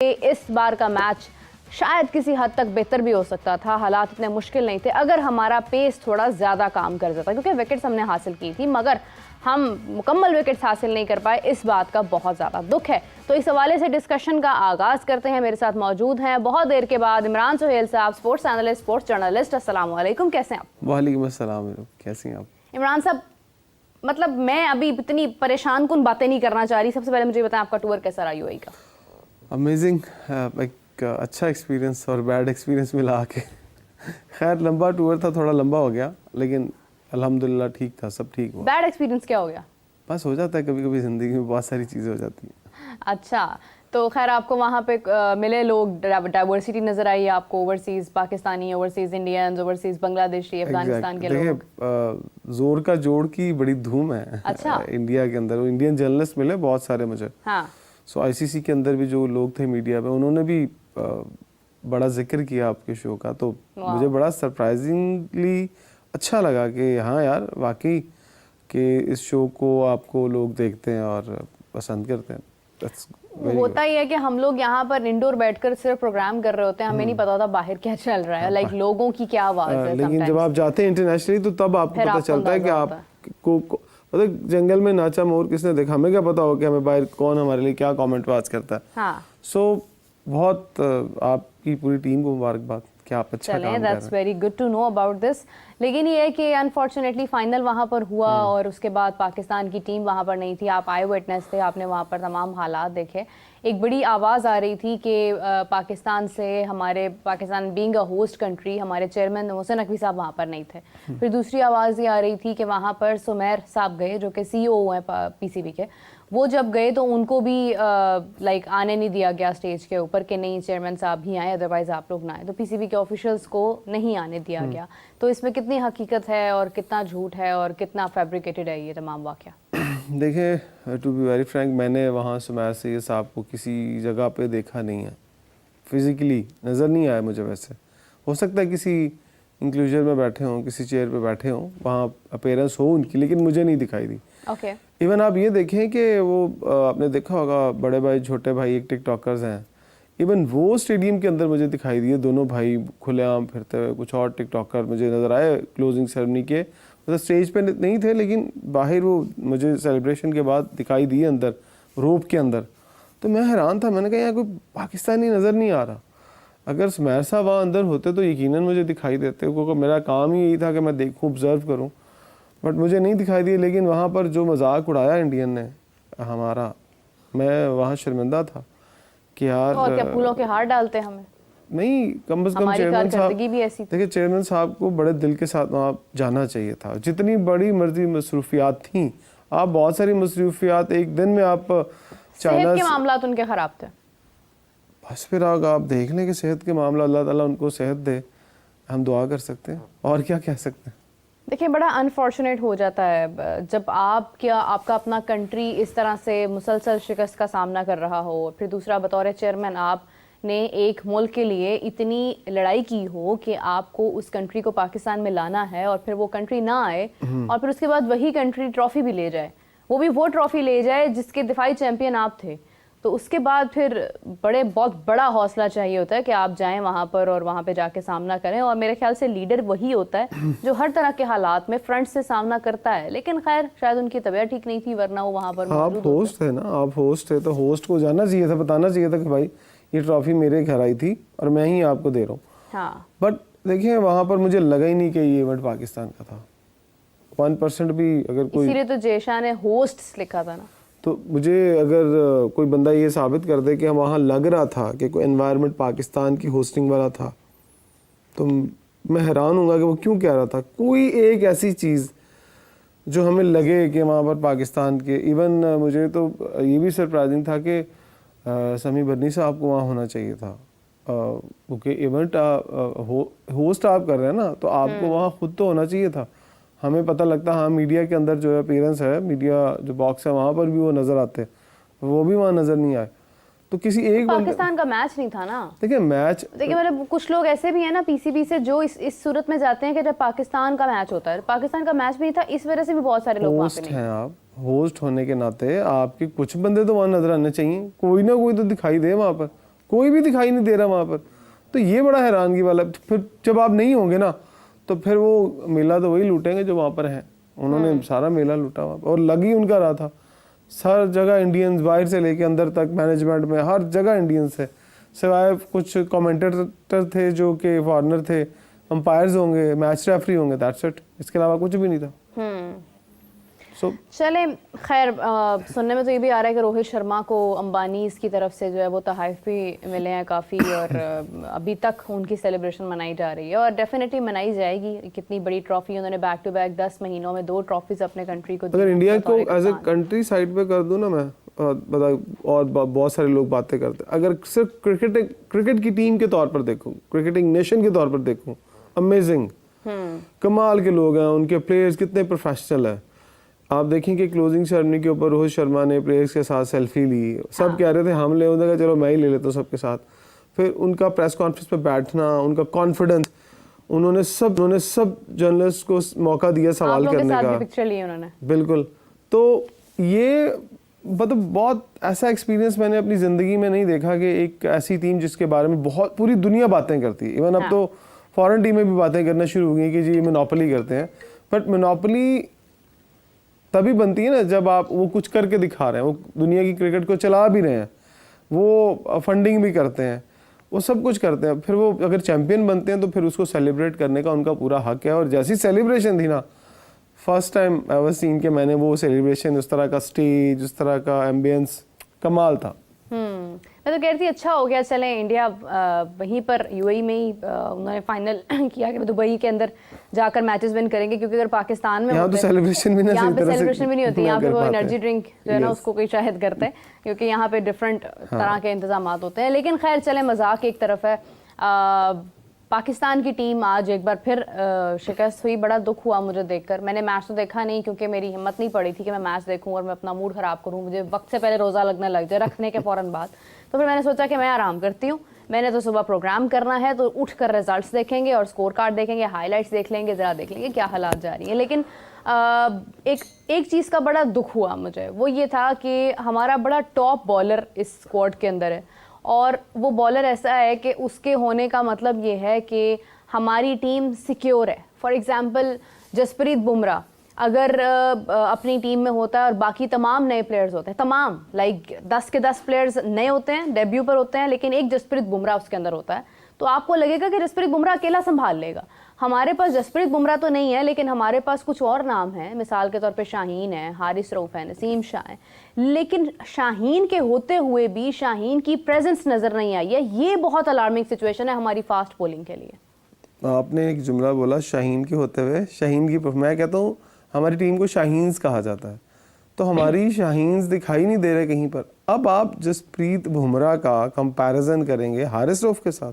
इस बार का मैच शायद किसी हद तक बेहतर भी हो सकता था। हालात इतने मुश्किल नहीं थे अगर हमारा पेस थोड़ा ज़्यादा काम कर देता, क्योंकि विकेट्स हमने हासिल की थी मगर हम मुकम्मल विकेट्स हासिल नहीं कर पाए। इस बात का बहुत ज़्यादा दुख है। तो इस हवाले से डिस्कशन का आगाज़ करते हैं। मेरे साथ मौजूद हैं बहुत देर के बाद इमरान सुहेल साहब, स्पोर्ट्स एनालिस्ट, स्पोर्ट्स जर्नलिस्ट। अस्सलाम वालेकुम, कैसे हैं आप? वालेकुम अस्सलाम, कैसी हैं आप? इमरान साहब, मतलब मैं अभी इतनी परेशान कुन बातें नहीं करना चाह रही। सबसे पहले मुझे बताएं आपका टूर कैसा रहा यूएई का? अमेजिंग, एक अच्छा एक्सपीरियंस और बैड एक्सपीरियंस मिला के। खैर लंबा टूर था, थोड़ा लंबा हो गया, लेकिन अल्हम्दुलिल्लाह ठीक था, सब ठीक हुआ। बैड एक्सपीरियंस क्या हो गया? बस हो जाता है कभी कभी ज़िंदगी में, बहुत सारी चीज़ें हो जाती हैं। अच्छा, तो खैर आपको वहाँ पे मिले लोग, डाइवर्सिटी नज़र आई आपको? Overseas Pakistani, overseas Indians, overseas Bangladeshi, Afghanistan के लोग? देखिए, जोर का जोड़ की बड़ी धूम है। अच्छा। इंडिया के अंदर इंडियन जर्नलिस्ट मिले बहुत सारे मुझे। हाँ। सो आईसीसी के अंदर भी जो लोग थे मीडिया में, उन्होंने भी बड़ा जिक्र किया आपके शो का, तो मुझे बड़ा सरप्राइजिंगली अच्छा लगा कि हाँ यार, वाकई कि इस शो को आपको लोग देखते हैं और पसंद करते हैं। होता ही है कि हम लोग यहाँ पर इंडोर बैठकर सिर्फ प्रोग्राम कर रहे होते हैं, हमें नहीं पता होता बाहर क्या चल रहा है, लाइक लोगों की क्या आवाज़ है। लेकिन जब आप जाते हैं इंटरनेशनली तो तब आपको पता चलता है कि आपको मतलब जंगल में नाचा मोर किसने देखा, हमें क्या पता हो कि हमें बाहर कौन हमारे लिए क्या कमेंट पास करता है। हाँ। सो बहुत आपकी पूरी टीम को मुबारकबाद कि आप अच्छा काम कर रहे हैं। That's very good to know about this. लेकिन ये है कि अनफॉर्चुनेटली फाइनल वहाँ पर हुआ और उसके बाद पाकिस्तान की टीम वहाँ पर नहीं थी। आप आई विटनेस थे, आपने वहाँ पर तमाम हालात देखे। एक बड़ी आवाज़ आ रही थी कि पाकिस्तान से, हमारे Pakistan being a host country, हमारे चेयरमैन मोहसिन नकवी साहब वहाँ पर नहीं थे। फिर दूसरी आवाज़ ये आ रही थी कि वहाँ पर सुमेर साहब गए, जो कि CEO हैं पीसीबी के। वो जब गए तो उनको भी लाइक आने नहीं दिया गया स्टेज के ऊपर कि नहीं चेयरमैन साहब ही आए, अदरवाइज आप लोग ना आए। तो पीसीबी के ऑफिशियल्स को नहीं आने दिया गया। तो इसमें कितनी हकीकत है और कितना झूठ है और कितना फैब्रिकेटेड है ये तमाम वाक़या? देखिए, टू बी वेरी फ्रैंक, मैंने वहाँ सुमेर सैयद साहब को किसी जगह पे देखा नहीं है, फिज़िकली नज़र नहीं आया मुझे। वैसे हो सकता है किसी इंक्लूजर में बैठे हों, किसी चेयर पे बैठे हों, वहाँ अपीयरेंस हो उनकी, लेकिन मुझे नहीं दिखाई दी। ओके। इवन आप ये देखें कि वो आपने देखा होगा, बड़े भाई छोटे भाई एक टिकटॉकर्स हैं, इवन वो स्टेडियम के अंदर मुझे दिखाई दिए, दोनों भाई खुलेआम फिरते हुए। कुछ और टिकटॉकर मुझे नज़र आए क्लोजिंग सेरेमनी के, मतलब स्टेज पे नहीं थे लेकिन बाहर वो मुझे सेलिब्रेशन के बाद दिखाई दिए अंदर रोप के अंदर। तो मैं हैरान था, मैंने कहा यार कोई पाकिस्तानी नज़र नहीं आ रहा। अगर सुमेर साहब वहाँ अंदर होते तो यकीनन मुझे दिखाई देते, क्योंकि मेरा काम ही यही था कि मैं देखूँ, ऑब्जर्व करूँ, बट मुझे नहीं दिखाई दिए। लेकिन वहाँ पर जो मजाक उड़ाया इंडियन ने हमारा, मैं वहाँ शर्मिंदा था कि यार। और क्या फूलों के हार डालते हमें? नहीं, कम से कम चेयरमैन साहब, भी ऐसी थी। देखिए चेयरमैन साहब को बड़े दिल के साथ वहाँ जाना चाहिए था। जितनी बड़ी मर्जी मसरूफियात थी, आप बहुत सारी मसरूफियात एक दिन में आप सेहत के मामलात उनके खराब थे। बस फिर आप देख लें कि सेहत के मामला, अल्लाह ताला उनको सेहत दे, हम दुआ कर सकते हैं और क्या कह सकते हैं। देखिए, बड़ा अनफॉर्चुनेट हो जाता है जब आपका अपना कंट्री इस तरह से मुसलसल शिकस्त का सामना कर रहा हो, फिर दूसरा बतौर चेयरमैन आपने एक मुल्क के लिए इतनी लड़ाई की हो कि आपको उस कंट्री को पाकिस्तान में लाना है और फिर वो कंट्री ना आए और फिर उसके बाद वही कंट्री ट्रॉफी भी ले जाए, वो भी वो ट्रॉफी ले जाए जिसके दिफाई चैंपियन आप थे। तो उसके बाद फिर बहुत बड़ा हौसला चाहिए होता है कि आप जाएं वहाँ पर और वहाँ पे जाके सामना करें। और मेरे ख्याल से लीडर वही होता है जो हर तरह के हालात में फ्रंट से सामना करता है। लेकिन खैर शायद उनकी तबीयत ठीक नहीं थी, वरना वो वहाँ पर मौजूद आप होस्ट थे ना, आप होस्ट थे तो होस्ट को जाना चाहिए था, बताना चाहिए था कि भाई ये ट्रॉफी मेरे घर आई थी और मैं ही आपको दे रहा हूँ। हाँ। बट देखिए, वहाँ पर मुझे लगा ही नहीं कि ये इवेंट पाकिस्तान का था, 1% भी अगर कोई। इसीलिए तो जयशाह ने होस्ट्स लिखा था ना। तो मुझे अगर कोई बंदा ये साबित कर दे कि वहाँ लग रहा था कि कोई एनवायरनमेंट पाकिस्तान की होस्टिंग वाला था, तो मैं हैरान हूँगा कि वो क्यों कह रहा था। कोई एक ऐसी चीज़ जो हमें लगे कि वहाँ पर पाकिस्तान के, इवन मुझे तो ये भी सरप्राइजिंग था कि समी बर्नी साहब को वहाँ होना चाहिए था, क्योंकि इवेंट होस्ट आप कर रहे हैं ना, तो आपको वहाँ खुद तो होना चाहिए था। हमें पता लगता, हाँ मीडिया के अंदर जो है अपीयरेंस है, मीडिया जो बॉक्स है वहाँ पर भी वो नज़र आते, वो भी वहाँ नज़र नहीं आए। तो किसी एक पाकिस्तान का मैच नहीं था ना। देखिए मैच, देखिए मतलब कुछ लोग ऐसे भी हैं ना पीसीबी से जो इस सूरत में जाते हैं कि जब पाकिस्तान का मैच होता है, पाकिस्तान का मैच भी नहीं था, इस वजह से भी बहुत सारे लोग वहाँ पे नहीं हैं। आप होस्ट होने के नाते आपके कुछ बंदे तो वहाँ नजर आने चाहिए, कोई ना कोई तो दिखाई दे वहाँ पर। कोई भी दिखाई नहीं दे रहा वहाँ पर। तो ये बड़ा हैरानगी वाला। फिर जब आप नहीं होंगे ना तो फिर वो मेला तो वही लूटेंगे जो वहाँ पर हैं। उन्होंने सारा मेला लूटा वहाँ पर और लग ही उनका रहा था। हर जगह इंडियंस, बाहर से लेके अंदर तक, मैनेजमेंट में हर जगह इंडियंस है, सिवाय कुछ कमेंटेटर थे जो कि फॉरेनर थे, अंपायर्स होंगे, मैच रेफरी होंगे, दैट्स इट। इसके अलावा कुछ भी नहीं था। चले खैर, सुनने में तो ये भी आ रहा है कि रोहित शर्मा को अंबानी की तरफ से जो है वो तोहफ़े भी मिले हैं काफ़ी, और अभी तक उनकी सेलिब्रेशन मनाई जा रही है और डेफिनेटली मनाई जाएगी। कितनी बड़ी ट्रॉफी उन्होंने बैक टू बैक 10 महीनों में 2 ट्रॉफीज अपने कंट्री को दी। अगर इंडिया को एज ए कंट्री साइड पे कर दूं ना मैं, और बहुत सारे लोग बातें करते हैं, अगर सिर्फ क्रिकेट की टीम के तौर पर देखूं, क्रिकेटिंग नेशन के तौर पर देखूं, अमेजिंग, कमाल के लोग हैं, उनके प्लेयर्स कितने प्रोफेशनल है। आप देखेंगे क्लोजिंग सेरेमनी के ऊपर रोहित शर्मा ने प्लेयर्स के साथ सेल्फी ली, सब कह रहे थे हम ले, उन्होंने कहा चलो मैं ही ले लेता हूँ सबके साथ। फिर उनका प्रेस कॉन्फ्रेंस पे बैठना, उनका कॉन्फिडेंस, उन्होंने सब जर्नलिस्ट को मौका दिया सवाल करने का। पिक्चर ली उन्होंने, बिल्कुल। तो ये मतलब बहुत ऐसा एक्सपीरियंस मैंने अपनी ज़िंदगी में नहीं देखा कि एक ऐसी टीम जिसके बारे में बहुत पूरी दुनिया बातें करती है। इवन अब तो फॉरेन टीमें भी बातें करना शुरू हो गई कि जी मोनोपोली करते हैं, बट मोनोपोली तभी बनती है ना जब आप वो कुछ करके दिखा रहे हैं, वो दुनिया की क्रिकेट को चला भी रहे हैं, वो फंडिंग भी करते हैं, वो सब कुछ करते हैं। फिर वो अगर चैंपियन बनते हैं तो फिर उसको सेलिब्रेट करने का उनका पूरा हक है। और जैसी सेलिब्रेशन थी ना, फर्स्ट टाइम एवर सीन के मैंने वो सेलिब्रेशन, उस तरह का स्टेज, उस तरह का एम्बियंस, कमाल था। मैं तो कह रही थी अच्छा हो गया, चले इंडिया वहीं पर यूएई में ही उन्होंने फाइनल किया कि दुबई के अंदर जाकर मैचेस विन करेंगे, क्योंकि अगर पाकिस्तान में यहाँ तो सेलिब्रेशन भी नहीं, यहाँ पे सेलिब्रेशन भी नहीं होती, यहाँ पे वो एनर्जी ड्रिंक जो है ना उसको कोई शायद करते हैं, क्योंकि यहाँ पे डिफरेंट तरह के इंतजाम होते हैं। लेकिन खैर चले, मजाक एक तरफ है, पाकिस्तान की टीम आज एक बार फिर शिकस्त हुई। बड़ा दुख हुआ मुझे देखकर। मैंने मैच तो देखा नहीं क्योंकि मेरी हिम्मत नहीं पड़ी थी कि मैं मैच देखूं और मैं अपना मूड ख़राब करूं, मुझे वक्त से पहले रोज़ा लगने लग जाए रखने के फ़ौरन बाद। तो फिर मैंने सोचा कि मैं आराम करती हूँ, मैंने तो सुबह प्रोग्राम करना है, तो उठ कर रिजल्ट्स देखेंगे और स्कोर कार्ड देखेंगे, हाईलाइट्स देख लेंगे, ज़रा देख लेंगे क्या हालात जा रही हैं। लेकिन एक चीज़ का बड़ा दुख हुआ मुझे, वो ये था कि हमारा बड़ा टॉप बॉलर इस स्क्वाड के अंदर है, और वो बॉलर ऐसा है कि उसके होने का मतलब ये है कि हमारी टीम सिक्योर है। फॉर एग्जांपल जसप्रीत बुमराह अगर अपनी टीम में होता है और बाकी तमाम नए प्लेयर्स होते हैं, तमाम 10 के 10 प्लेयर्स नए होते हैं, डेब्यू पर होते हैं, लेकिन एक जसप्रीत बुमराह उसके अंदर होता है, तो आपको लगेगा कि जसप्रीत बुमराह अकेला संभाल लेगा। हमारे पास जसप्रीत बुमराह तो नहीं है, लेकिन हमारे पास कुछ और नाम हैं, मिसाल के तौर पे शाहीन है, हारिस रऊफ है, नसीम शाह है। लेकिन शाहीन के होते हुए भी शाहीन की प्रेजेंस नज़र नहीं आई है। ये बहुत अलार्मिंग सिचुएशन है हमारी फास्ट बॉलिंग के लिए। आपने एक जुमला बोला शाहीन के होते हुए, शाहीन की, मैं कहता हूँ हमारी टीम को शाहीन्स कहा जाता है, तो हमारी शाहीन्स दिखाई नहीं दे रहे कहीं पर। अब आप जसप्रीत बुमराह का कंपैरिजन करेंगे हारिस रऊफ के साथ?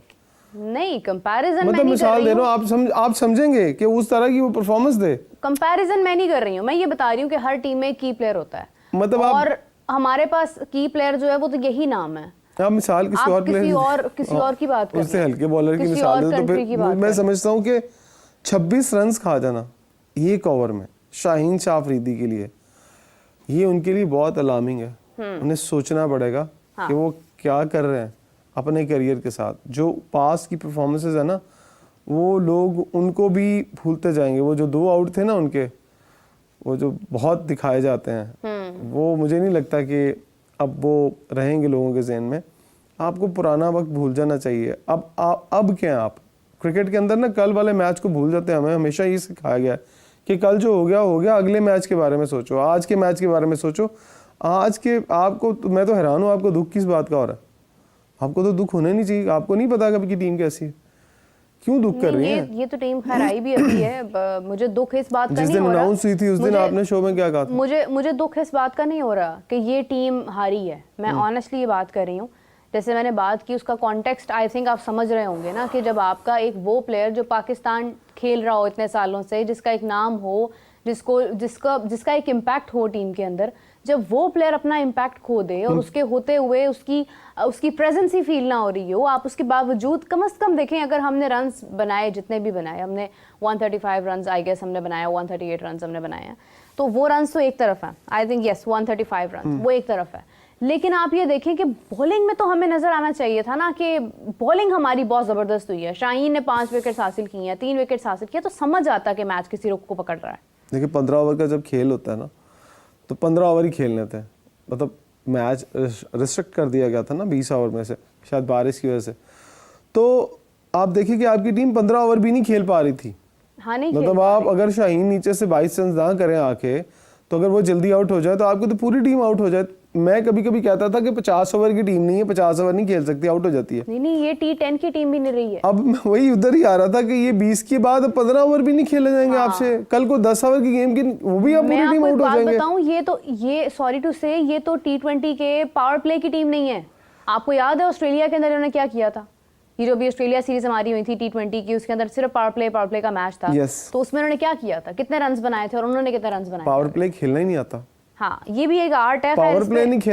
नहीं, कंपैरिजन मतलब मिसाल दे रहा हूँ, आप समझेंगे कि उस तरह की वो परफॉर्मेंस दे। कंपैरिजन मैं नहीं कर रही हूँ, मैं ये बता रही हूँ कि हर टीम में की प्लेयर होता है, मतलब और हमारे पास की प्लेयर जो है वो तो यही नाम है। आप मिसाल किसी और की बात करें, उससे हल्के बॉलर की मिसाल दे, तो फिर मैं समझता हूँ कि 26 रन खा जाना एक ओवर में शाहीन शाह अफरीदी के लिए, ये उनके लिए बहुत अलार्मिंग है। उन्हें सोचना पड़ेगा कि वो क्या कर रहे हैं अपने करियर के साथ। जो पास की परफॉर्मेंसेस है ना, वो लोग उनको भी भूलते जाएंगे। वो जो 2 आउट थे ना उनके, वो जो बहुत दिखाए जाते हैं, वो मुझे नहीं लगता कि अब वो रहेंगे लोगों के जहन में। आपको पुराना वक्त भूल जाना चाहिए। अब क्या आप क्रिकेट के अंदर ना कल वाले मैच को भूल जाते हैं। हमें हमेशा ये सिखाया गया है कि कल जो हो गया, अगले मैच के बारे में सोचो, आज के मैच के बारे में सोचो। आज के आपको, मैं तो हैरान हूँ, आपको दुख किस बात का हो रहा है? आपको तो दुख होना नहीं चाहिए। आपको नहीं पता कब की टीम कैसी है, क्यों दुख कर रही है? ये तो टीम खैर आई भी अभी है। मुझे दुख इस बात का जिस नहीं हो दिन रहा। अनाउंस हुई थी उस दिन आपने शो में क्या कहा था? मुझे दुख इस बात का नहीं हो रहा कि ये टीम हारी है। मैं ऑनेस्टली ये बात कर रही हूँ। जैसे मैंने बात की, उसका कॉन्टेक्स्ट आई थिंक आप समझ रहे होंगे ना, कि जब आपका एक वो प्लेयर जो पाकिस्तान खेल रहा हो इतने सालों से, जिसका एक नाम हो, जिसका एक इम्पैक्ट हो टीम के अंदर, जब वो प्लेयर अपना इम्पैक्ट खो दे और उसके होते हुए उसकी प्रेजेंस ही फील ना हो रही हो, आप उसके बावजूद कम से कम देखें, अगर हमने रन्स बनाए, जितने भी बनाए हमने, 135 रन्स आई गेस हमने बनाया, 138 रन्स हमने बनाए हैं, तो वो रन्स तो एक तरफ है, आई थिंक यस 135 रन्स वो एक तरफ है। लेकिन आप ये देखें कि बॉलिंग में तो हमें नजर आना चाहिए था ना कि बॉलिंग हमारी बहुत जबरदस्त हुई है। शाहीन ने 5 विकेट्स हासिल की हैं, 3 विकेट्स हासिल किया, तो समझ आता कि मैच किसी रुख को पकड़ रहा है। देखिए 15 ओवर का जब खेल होता है ना, तो 15 ओवर ही खेलने थे। मतलब मैच रिस्ट्रिक्ट कर दिया गया था ना 20 ओवर में से, शायद बारिश की वजह से। तो आप देखिए कि आपकी टीम 15 ओवर भी नहीं खेल पा रही थी। हाँ, नहीं मतलब आप अगर शाहीन नीचे से 22 रन ना करें आके, तो अगर वो जल्दी आउट हो जाए तो आपकी तो पूरी टीम आउट हो जाए। मैं कभी कभी कहता था कि 50 ओवर की टीम नहीं है, 50 ओवर नहीं खेल सकती, आउट हो जाती है। नहीं, ये T10 की टीम भी नहीं रही है। अब मैं वही उधर ही आ रहा था कि ये 20 के बाद 15 ओवर भी नहीं खेले जाएंगे आपसे। कल को 10 ओवर की गेम की वो भी आप पूरी टीम आउट हो जाएंगे। बताऊं, ये सॉरी टू से, ये तो T20 के पावर प्ले की टीम नहीं है। आपको याद है ऑस्ट्रेलिया के अंदर इन्होंने क्या किया था? ये जो भी ऑस्ट्रेलिया सीरीज हमारी हुई थी T20 की, उसके अंदर सिर्फ पावर प्ले का मैच था। तो उसमें उन्होंने क्या किया था, कितने रन बनाए थे और उन्होंने कितने रन बनाए? पावर प्ले खेलना ही नहीं आता। हाँ, ये भी एक आर्ट है। पावर प्ले नहीं खेलना